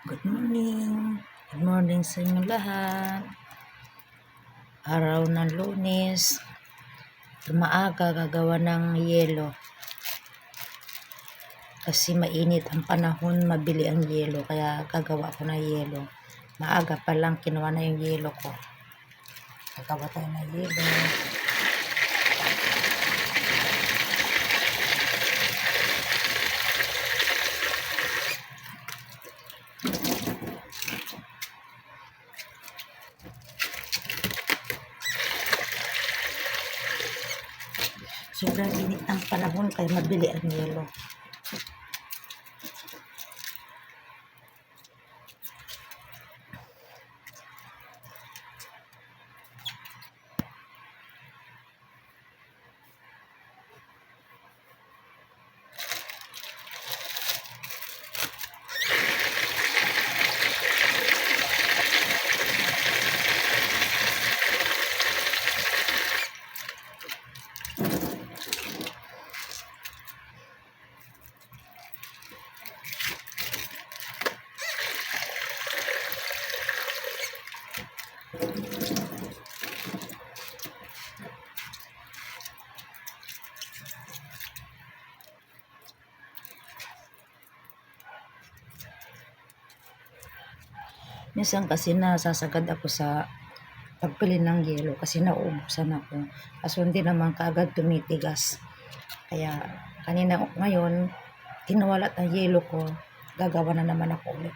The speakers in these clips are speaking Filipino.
Good morning. Good morning sa inyo lahat. Araw ng Lunes. Maaga gagawa ng yelo. Kasi mainit ang panahon, mabili ang yelo. Kaya gagawa ko ng yelo. Maaga pa lang kinuha na yung yelo ko. Gagawa tayo ng yelo. Sobrang init ang panahon kaya mabili ang yelo. Minsan kasi nasasagad ako sa pagpili ng yelo kasi nauubusan ako. Kaso hindi naman kaagad tumitigas. Kaya ngayon, tinawalat ang yelo ko. Gagawa na naman ako ulit.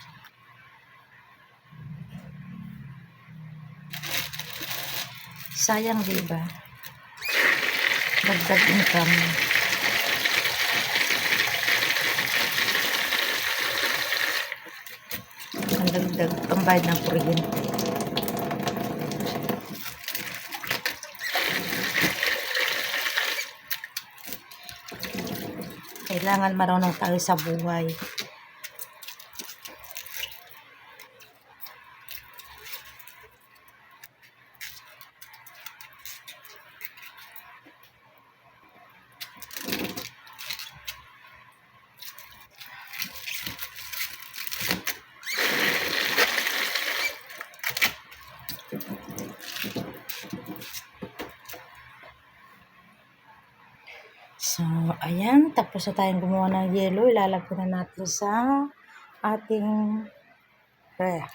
Sayang, diba? Dagdag income. Ang dagdag pambayad ng kuryente. Kailangan marunong tayo sa buhay. So, ayan. Tapos na tayong gumawa ng yelo. Ilalagay na natin sa ating ref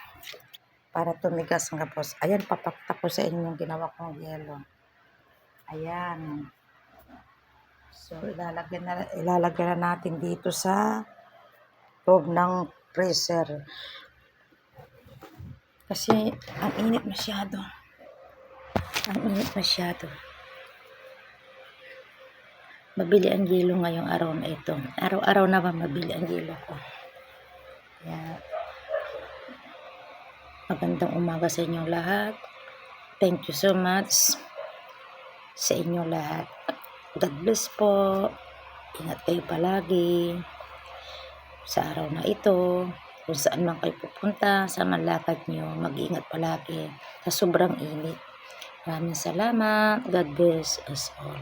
para tumigas ang kapos. Ayan, papakita ko sa inyo yung ginawa kong yelo. Ayan. So, ilalagay na natin dito sa loob ng freezer. Kasi, ang init masyado. Mabili ang yelo ngayong araw na ito. Araw-araw na ba mabili ang yelo ko. Kaya, magandang umaga sa inyong lahat. Thank you so much sa inyong lahat. God bless po. Ingat kayo palagi sa araw na ito. Kung saan man kayo pupunta, sa manlakad nyo, mag-ingat palagi sa sobrang init. Maraming salamat. God bless us all.